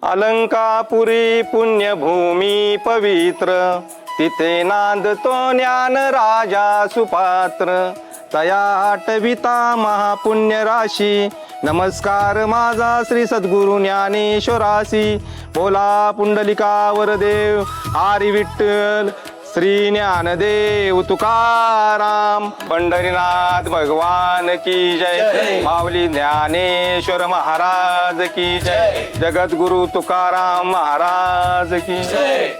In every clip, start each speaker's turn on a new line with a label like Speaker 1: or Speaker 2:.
Speaker 1: अलंकापुरी पुण्यभूमी पवित्र, तिथे नांदतो ज्ञान राजा सुपात्र, तया आठविता महापुण्य राशी, नमस्कार माझा श्री सद्गुरु ज्ञानेश्वरासी, बोला पुंडलिका वरदेव हरी विठ्ठल श्री ज्ञानदेव तुकाराम, पंढरीनाथ भगवान की जय, माऊली ज्ञानेश्वर महाराज की जय, जगद्गुरु तुकाराम महाराज की जय।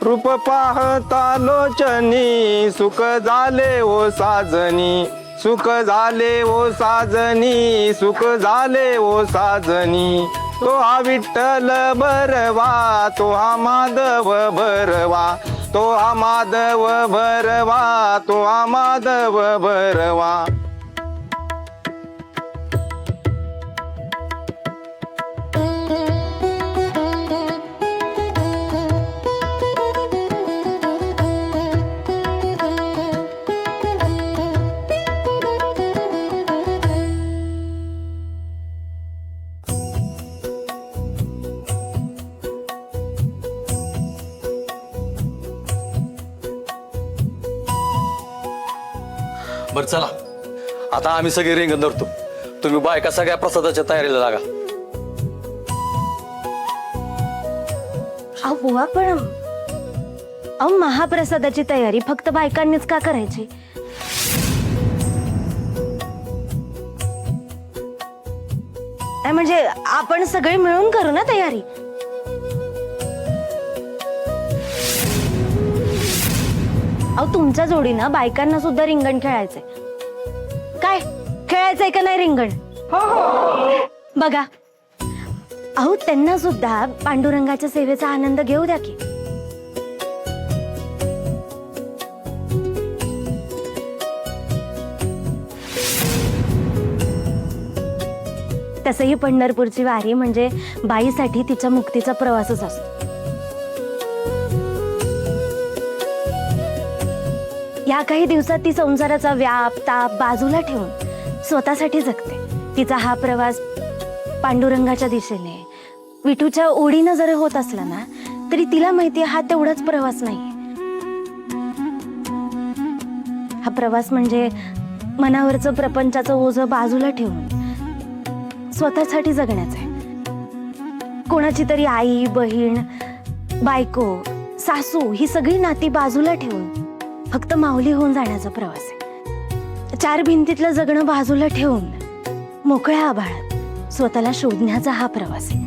Speaker 1: रूप पाहता लोचनी, सुख झाले ओ साजनी, सुख झाले ओ साजनी, सुख झाले ओ साजनी, तो हा विठ्ठल बरवा, तो हा माधव बरवा, तो हा माधव बरवा, तो हा माधव बरवा।
Speaker 2: बर चला, आता आम्ही सगळे रिंगण धरतो, तुम्ही बायका सगळ्या प्रसादाच्या तयारीला लागा।
Speaker 3: अहो बुवा, पण अहो महाप्रसादाची तयारी फक्त बायकांनीच का करायची? म्हणजे आपण सगळे मिळून करू ना तयारी। अहो तुमच्या जोडीनं बायकांना सुद्धा रिंगण खेळायचंय, काय खेळायचंय का नाही रिंगण? बघा, अहो त्यांना सुद्धा पांडुरंगाच्या सेवेचा आनंद घेऊ द्या की। तसही पंढरपूरची वारी म्हणजे बाईसाठी तिच्या मुक्तीचा प्रवासच असतो। या काही दिवसात ती संसाराचा व्याप ताप बाजूला ठेवून स्वतःसाठी जगते। तिचा हा प्रवास पांडुरंगाच्या दिशेने विठूच्या ओढीनं जरी होत असला ना, तरी तिला माहिती हा तेवढाच प्रवास नाही। हा प्रवास म्हणजे मनावरचं प्रपंचाचं ओझं बाजूला ठेवून स्वतःसाठी जगण्याचा आहे। कोणाची तरी आई बहीण बायको सासू ही सगळी नाती बाजूला ठेवून फक्त माऊली होऊन जाण्याचा प्रवास आहे। चार भिंतीतलं जगणं बाजूला ठेवून मोकळ्या आभाळात स्वतःला शोधण्याचा हा प्रवास आहे।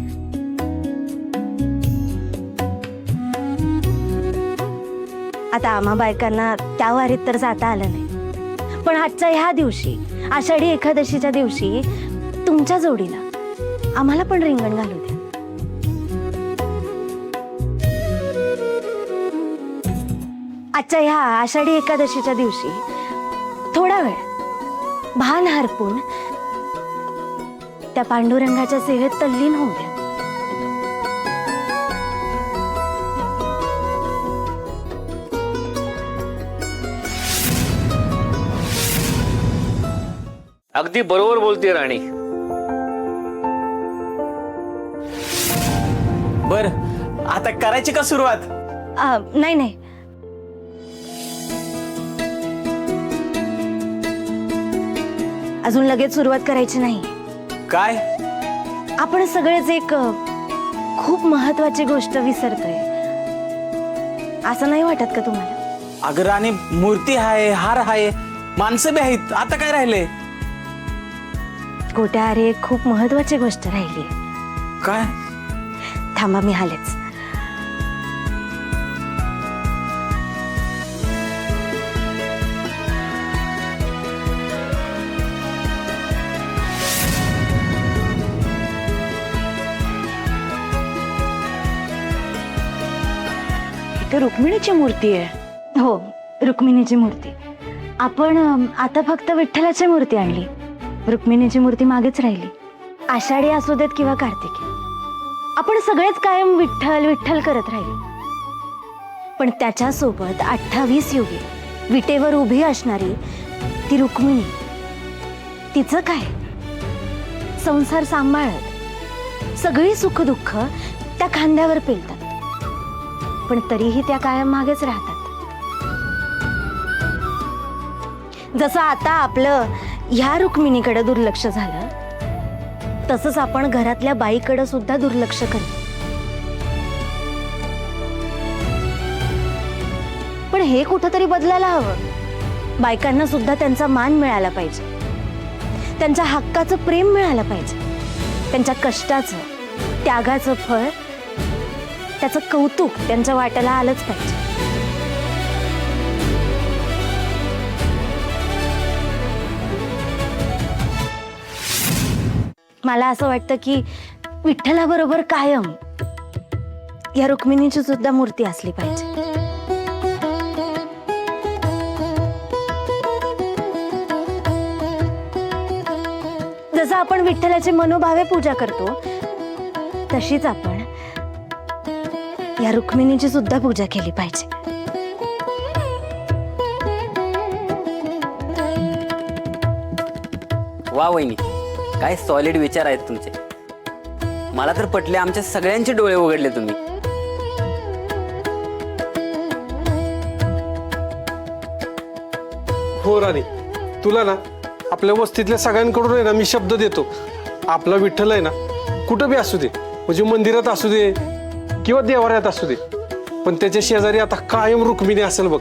Speaker 3: आता आम्हा बायकांना त्या वारीत तर जाता आलं नाही, पण आजच्या ह्या दिवशी आषाढी एकादशीच्या दिवशी तुमच्या जोडीला आम्हाला पण रिंगण घालू द्या। आजच्या ह्या आषाढी एकादशीच्या दिवशी थोडा वेळ भान हरपून त्या पांडुरंगाच्या सेवेत तल्लीन होऊ द्या।
Speaker 4: अगदी बरोबर बोलते राणी।
Speaker 5: बर, आता करायची का सुरुवात?
Speaker 3: नाही नाही, अजून लगेच सुरुवात करायची नाही।
Speaker 5: काय?
Speaker 3: आपण सगळेच एक खूप महत्वाची गोष्ट विसरतोय, असं नाही वाटत का तुम्हाला?
Speaker 5: अगं राणी, मूर्ती आहे, हार आहे, माणसं बी आहेत, आता काय राहिले?
Speaker 3: गोट्या, अरे खूप महत्वाची गोष्ट राहिली।
Speaker 5: काय?
Speaker 3: थांबा, मी आलेच।
Speaker 6: इथे रुक्मिणीची मूर्ती आहे।
Speaker 3: हो, रुक्मिणीची मूर्ती। आपण आता फक्त विठ्ठलाची मूर्ती आणली, रुक्मिणीची मूर्ती मागेच राहिली। आषाढी असू देत किंवा कार्तिकी, आपण सगळेच कायम विठ्ठल विठ्ठल करत राहिलो, पण त्याच्यासोबत 28 युगे विटेवर उभी असणारी ती रुक्मिणी, तिचं काय? संसार सांभाळत सगळी सुखदुःख त्या खांद्यावर पेलतात, पण तरीही त्या कायम मागेच राहतात. जसं आता आपलं ह्या रुक्मिणीकडे दुर्लक्ष झालं, तसंच आपण घरातल्या बाईकडे सुद्धा दुर्लक्ष करतो. पण हे कुठंतरी बदलायला हवं. बायकांना सुद्धा त्यांचा मान मिळाला पाहिजे, त्यांच्या हक्काचं प्रेम मिळालं पाहिजे, त्यांच्या कष्टाचं त्यागाचं फळ, त्याचं कौतुक त्यांच्या वाट्याला आलंच पाहिजे. मला असं वाटतं की विठ्ठलाबरोबर कायम या रुक्मिणीची सुद्धा मूर्ती असली पाहिजे. जसं आपण विठ्ठलाची मनोभावे पूजा करतो, तशीच आपण या रुक्मिणीची सुद्धा पूजा केली पाहिजे.
Speaker 7: वा वहिनी, काय सॉलिड विचार आहेत तुमचे. मला तर पटले, आमच्या सगळ्यांचे डोळे उघडले तुम्ही.
Speaker 8: हो राणी, तुला ना आपल्या वस्तीतल्या सगळ्यांकडून आहे ना मी शब्द देतो, आपला विठ्ठल आहे ना कुठं बी असू दे, म्हणजे मंदिरात असू दे किंवा देवाऱ्यात असू दे, पण त्याच्या शेजारी आता कायम रुक्मिणी असेल बघ.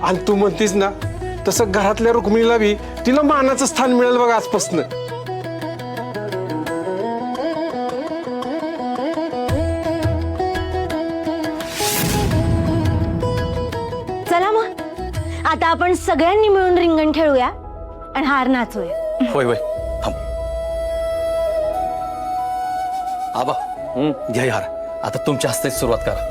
Speaker 8: आणि तू म्हणतीस ना तसं घरातल्या रुक्मिणीला बी तिला मानाचं स्थान मिळेल बघ आजपासून.
Speaker 3: चला मग आता आपण सगळ्यांनी मिळून रिंगण खेळूया आणि हार नाचूया.
Speaker 2: होय होय, थांब. आबा, घ्या हार. आता तुमच्या हस्ते सुरुवात करा.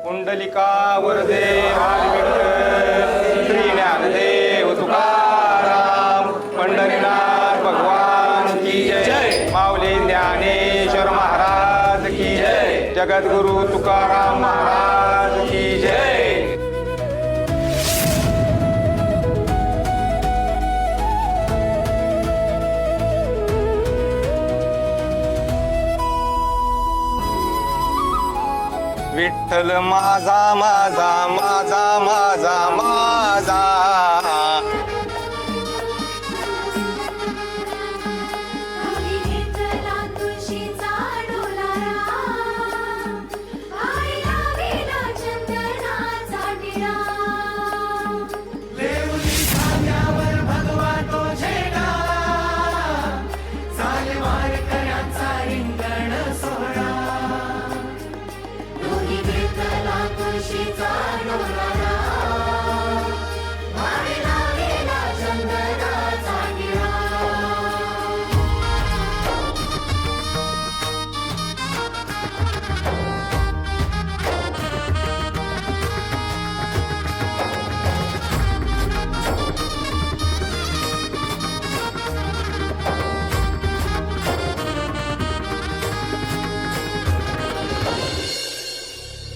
Speaker 1: कुंडलिका वरदे हरी विठ्ठल, श्री ज्ञानदेव तुकाराम, पंढरीनाथ भगवान की जय, माऊली ज्ञानेश्वर महाराज की जय, जगद्गुरु तुकाराम महाराज की जय. विठ्ठल माझा माझा माझा माझा माझा,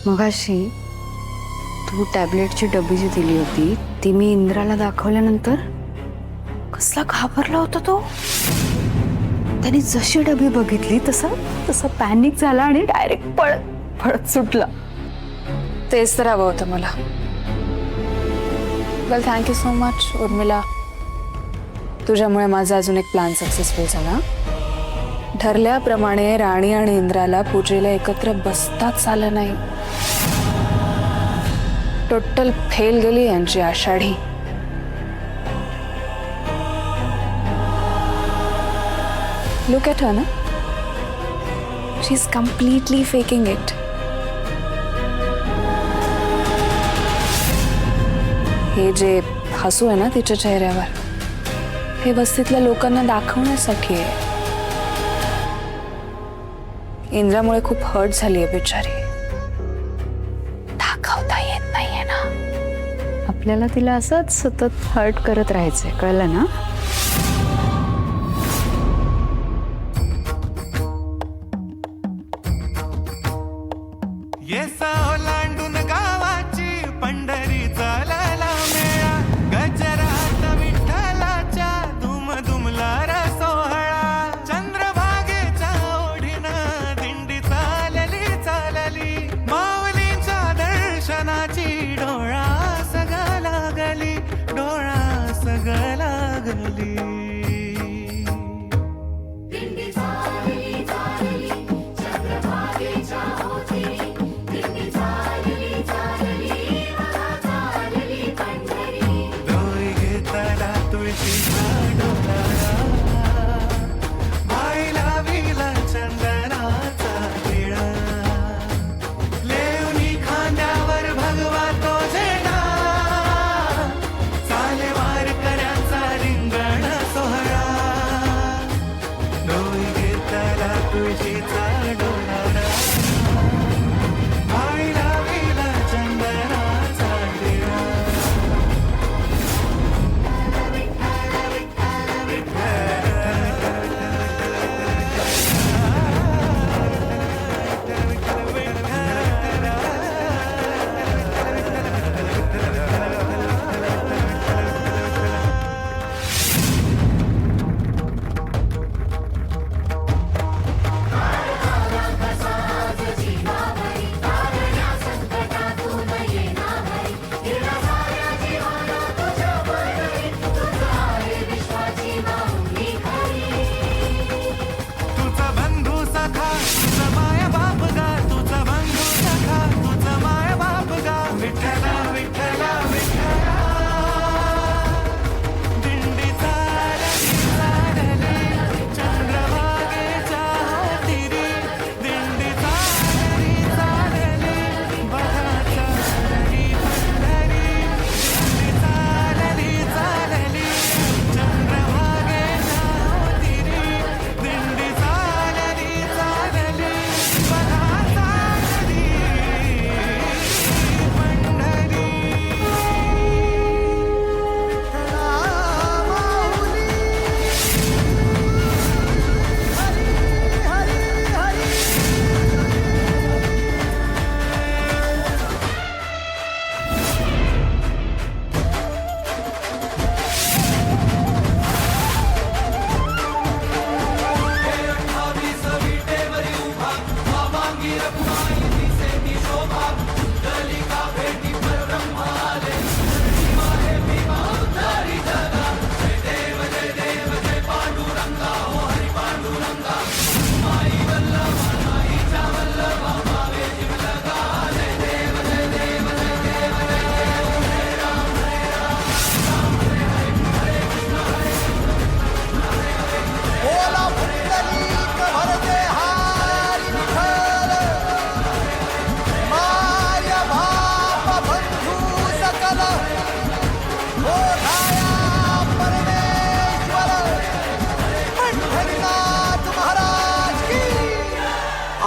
Speaker 6: मगाशी तू टॅबलेटची डबी जी दिली होती ती मी इंद्राला दाखवल्यानंतर कसला घाबरला होता तो. त्याने जशी डबी बघितली तसा पॅनिक झाला आणि डायरेक्ट पळत सुटला.
Speaker 9: तेच तर हवं होतं मला. वेल, थँक्यू सो मच उर्मिला. तुझ्यामुळे माझा अजून एक प्लॅन सक्सेसफुल झाला. ठरल्याप्रमाणे राणी आणि इंद्राला पूजेला एकत्र बसताच आलं नाही. टोटल फेल गेली यांची आषाढी. लुक एट हर ना, शी इज कम्प्लिटली फेकिंग इट. हे जे हसू आहे ना तिच्या चेहऱ्यावर, हे वस्तीतल्या लोकांना दाखवण्यासाठी आहे. इंद्रामुळे खूप हर्ट झाली आहे बिचारी. दाखवता येत नाहीये ना.
Speaker 6: आपल्याला तिला असंच सतत हर्ट करत राहायचंय, कळलं ना.
Speaker 1: येस ओलांडून गावाची पंढरी चालायला मेळा गजरात विठ्ठलाच्या धुम धुमला रा सोहळा चंद्रभागेच्या ओढीनं दिंडी चालली चालली माऊलींच्या दर्शनाची डोळा सगळा लागली डोळा सगळा लागली डोई घेतला तुळशीचा डोलारा बाईला विला चंदनाचा टिळा लेवणी खांद्यावर भगवा तो झेंडा चाले वारकऱ्यांचा रिंगण सोहळा डोई घेतला तुळशीचा डोलारा बाईला विला चंदनाचा टिळा तुझा बंधू सखा तुझा माया बाप गा तुझा बंधू सखा तुझा माया बाप गा विठ्ठला विठ्ठला विठ्ठला दिंडी चालली चालली चंद्रभागेच्या तीरी दिंडी चालली चालली बघा चालली पंढरी दिंडी चालली चालली चंद्रभागेच्या तीरी दिंडी चालली चालली बघा चालली पंढरी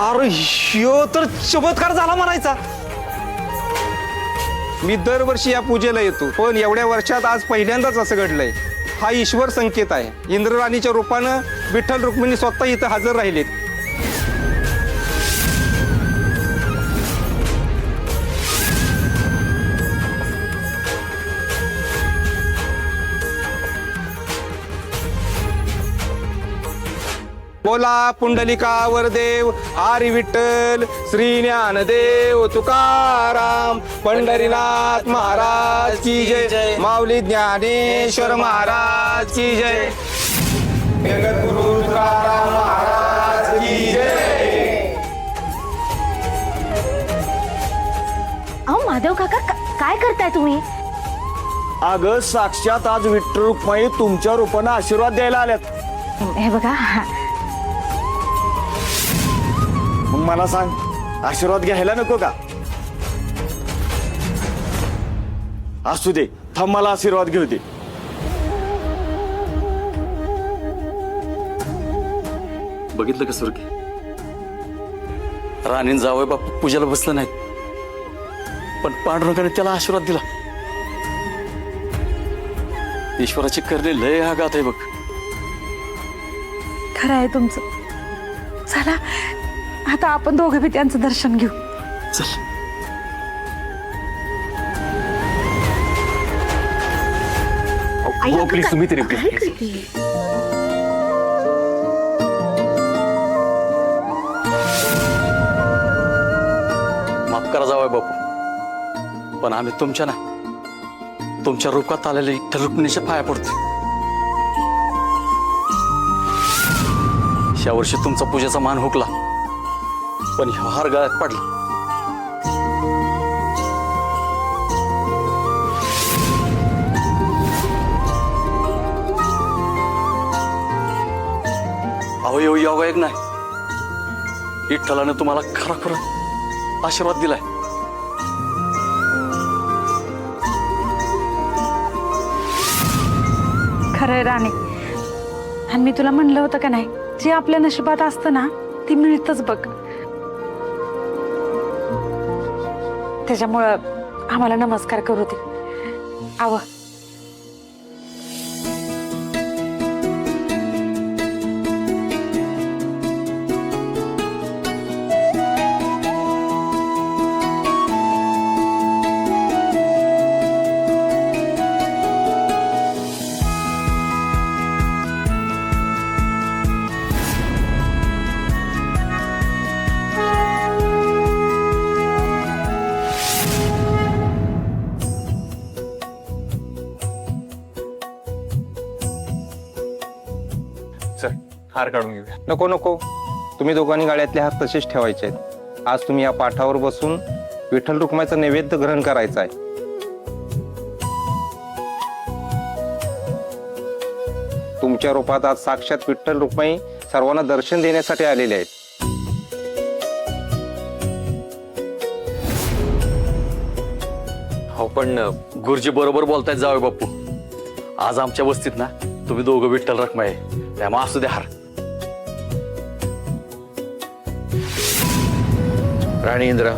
Speaker 8: अरे ह्यो तर चमत्कार झाला म्हणायचा.
Speaker 1: मी दरवर्षी या पूजेला येतो पण एवढ्या वर्षात आज पहिल्यांदाच असं घडलंय. हा ईश्वर संकेत आहे. इंद्रराणीच्या रूपानं विठ्ठल रुक्मिणी स्वतः इथं हजर राहिलेत. बोला पुंडलिकावर देव आरी विठ्ठल श्री ज्ञानदेव तुकाराम पंढरीनाथ महाराज की जय माऊली ज्ञानेश्वर महाराज की जय जगद्गुरु तुकाराम महाराज की जय.
Speaker 3: अहो महादेव काका काय करताय तुम्ही?
Speaker 4: अगं साक्षात आज विठ्ठल रुक्माई तुमच्या रूपानं आशीर्वाद द्यायला आल्यात.
Speaker 3: हे बघा
Speaker 4: मग मला सांग आशीर्वाद घ्यायला नको का? असू दे थांब मला आशीर्वाद घेऊ दे.
Speaker 2: बघितलं का सुरके, राणीन जावई बाप पूजेला बसलं नाहीत पण पांडुरंगाने त्याला आशीर्वाद दिला. ईश्वराची करणे लय आघात आहे बघ.
Speaker 9: खरं आहे तुमचं. चला आता आपण दोघे बी त्यांचं दर्शन घेऊ.
Speaker 2: प्लीज तुम्ही तरी प्लीज माफ करा जावय बापू, पण आम्ही तुमच्या ना तुमच्या रूपात आलेले विठ्ठल रुक्मिणीच्या पाया पडतो. या वर्षी तुमचा पूजेचा मान हुकला, पण ह्या हार गळ्यात पडला. अहो येऊ योगा एक नाही, विठ्ठलाने तुम्हाला खरा खरा आशीर्वाद दिलाय.
Speaker 6: खरंय राणे, आणि मी तुला म्हणलं होतं का नाही, जे आपल्या नशिबात असतं ना ती मिळतच बघ. त्याच्यामुळं आम्हाला नमस्कार करू दे. आव
Speaker 10: हार काढून घेऊया.
Speaker 11: नको नको, तुम्ही दोघांनी गाड्यातले हात तसेच ठेवायचे आहेत. आज तुम्ही या पाठावर बसून विठ्ठल रुक्माईचं नैवेद्य ग्रहण करायचं आहे. तुमच्या रूपात आज साक्षात विठ्ठल रुक्माई सर्वांना दर्शन देण्यासाठी आलेले आहेत.
Speaker 2: हो पण गुरुजी बरोबर बोलतायत जावय बापू. आज आमच्या वस्तीत ना तुम्ही दोघं विठ्ठल रुक्माई आहे, त्यामुळे असू दे हार.
Speaker 12: राणी इंद्रा,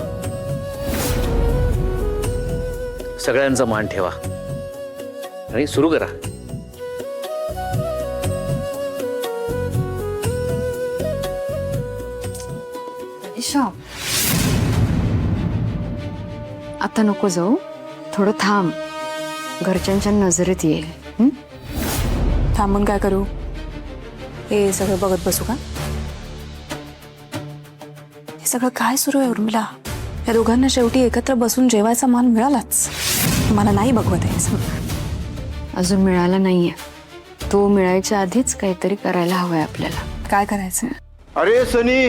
Speaker 12: सगळ्यांचा मान ठेवा आणि सुरू करा.
Speaker 6: आता नको जाऊ, थोडं थांब, घरच्यांच्या नजरेत येईल.
Speaker 9: थांबून काय करू? हे सगळं बघत बसू का? हे सगळं काय सुरू आहे उर्मिला? या दोघांना शेवटी एकत्र बसून जेवायचा मान मिळालाच. मला नाही बघवत आहे.
Speaker 6: अजून मिळाला नाहीये, तो मिळायच्या आधीच काहीतरी करायला हवंय आपल्याला.
Speaker 9: काय करायचं?
Speaker 4: अरे सनी,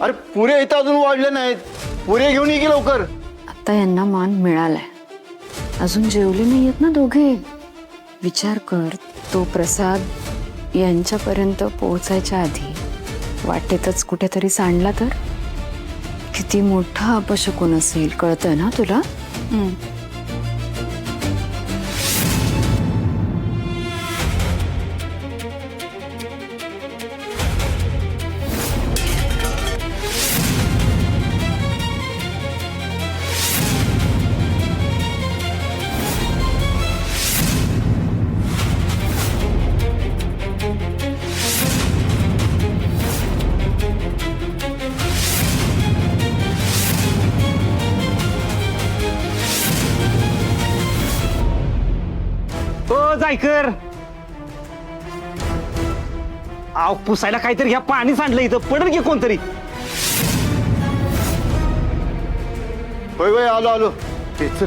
Speaker 4: अरे पुरे इथं अजून वाढले नाहीत, पुरे घेऊन ये की लवकर.
Speaker 6: आता यांना मान मिळालाय, अजून जेवले नाहीयेत ना दोघे. विचार कर, तो प्रसाद यांच्यापर्यंत पोहोचायच्या आधी वाटेतच कुठेतरी सांडला तर किती मोठा अपशकुन असेल, कळतंय ना तुला?
Speaker 5: जायकर, आव पुसायला काहीतरी ह्या पाणी सांडलं इथं, पडेल की कोणतरी.
Speaker 4: होय होय, आलो आलो. हे चल.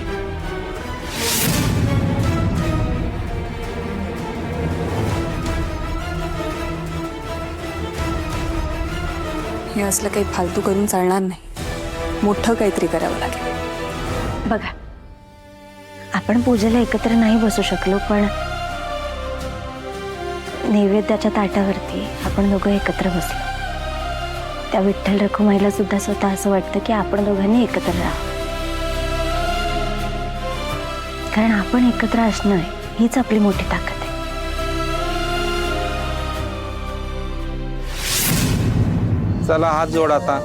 Speaker 9: हे असलं काही फालतू करून चालणार नाही, मोठं काहीतरी करावं लागेल.
Speaker 3: बघा, आपण पूजेला एकत्र नाही बसू शकलो, पण नैवेद्याच्या ताटावरती आपण दोघं एकत्र बसलो. त्या विठ्ठल रखुमाईला सुद्धा स्वतः असं वाटतं की आपण दोघांनी एकत्र राहावं, कारण आपण एकत्र असणं हीच आपली मोठी ताकद आहे.
Speaker 11: चला हात जोड आता.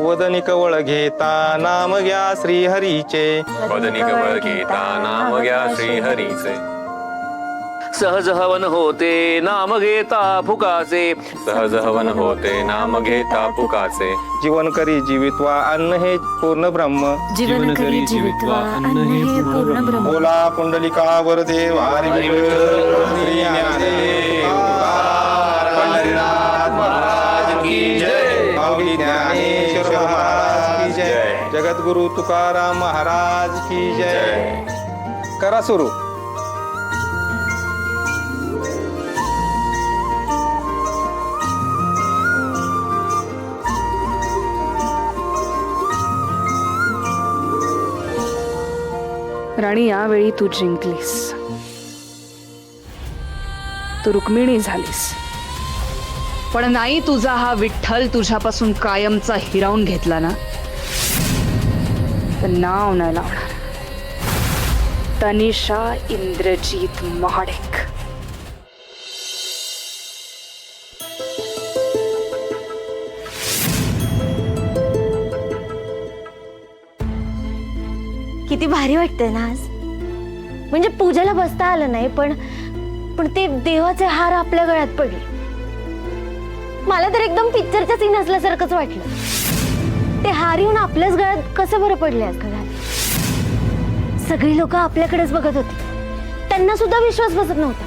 Speaker 11: वदनी कवळ घेता नाम घ्या श्री हरीचे.
Speaker 10: वदनी कवळ घेता नाम घ्या श्री हरीचे.
Speaker 12: सहज हवन होते नाम घेता फुकाचे.
Speaker 10: सहज हवन होते नाम घेता पुकाचे.
Speaker 11: जीवन करी जीवित्वा अन्न हे पूर्ण ब्रह्म.
Speaker 3: जीवन करी जीवित्वा अन्न हे पूर्ण ब्रह्म.
Speaker 11: बोला पुंडलिका वरदे वारी श्री ज्ञानेश्वर महाराज की जय. माऊली ज्ञानेश्वर महाराज की जय. जगद्गुरु तुकाराम महाराज की जय. करा सुरू.
Speaker 6: राणी, यावेळी तू जिंकलीस. तू रुक्मिणी झालीस. पण नाही तुझा हा विठ्ठल तुझ्यापासून कायमचा हिरावून घेतला ना, तर नाव नाही लावणार. तनिषा इंद्रजीत महाडिक.
Speaker 3: किती भारी वाटतंय ना आज. म्हणजे पूजेला बसता आलं नाही, पण ते देवाचे हार आपल्या गळ्यात पडले. मला तर एकदम पिक्चरच्या सीन असल्यासारखंच वाटलं. ते हार येऊन आपल्याच गळ्यात कसं बरं पडले असं झालं. सगळी लोक आपल्याकडेच बघत होती. त्यांना सुद्धा विश्वास बसत नव्हता.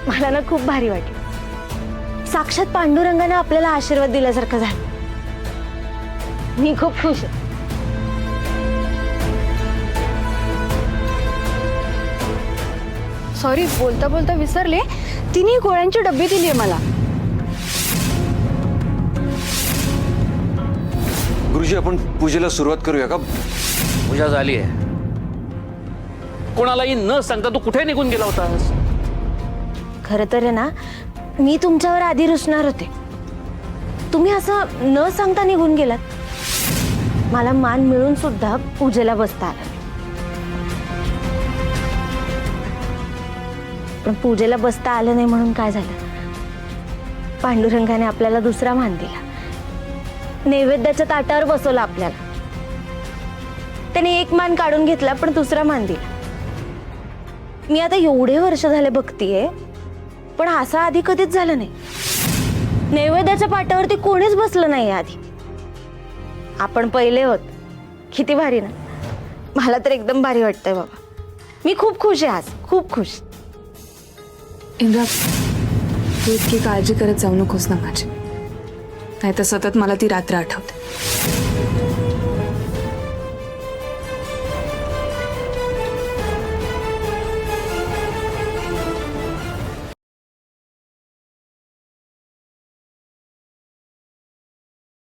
Speaker 3: मला ना खूप भारी वाटलं. साक्षात पांडुरंगाने आपल्याला आशीर्वाद दिल्यासारखं झालं. मी खूप खुश आहे.
Speaker 6: सॉरी, बोलता बोलता विसरले. तिने गोळ्यांची डब्बी दिली आहे मला.
Speaker 2: गुरुजी, आपण पूजेला सुरुवात करूया का?
Speaker 12: पूजा झाली आहे. कोणालाही न सांगता तू कुठे निघून गेला होतास?
Speaker 3: खरं तर आहे ना, मी तुमच्यावर आधी रुसणार होते. तुम्ही असं न सांगता निघून गेलात. मला मान मिळून सुद्धा पूजेला बसता आलं. पण पूजेला बसता आलं नाही म्हणून काय झालं? पांडुरंगाने आपल्याला दुसरा मान दिला. नैवेद्याच्या ताटावर बसवलं आपल्याला. त्याने एक मान काढून घेतला, पण दुसरा मान दिला. मी आता एवढे वर्ष झाले बघतीये, पण असं आधी कधीच झालं नाही. नैवेद्याच्या पाटावरती कोणीच बसलं नाही आधी. आपण पहिले होत. किती भारी ना. मला तर एकदम भारी वाटतंय बाबा. मी खूप खुश आहे आज, खूप खुश.
Speaker 9: इंद्रा, तू इतकी काळजी करत जाऊ नकोस ना माझी. नाही तर सतत मला ती रात्र आठवते.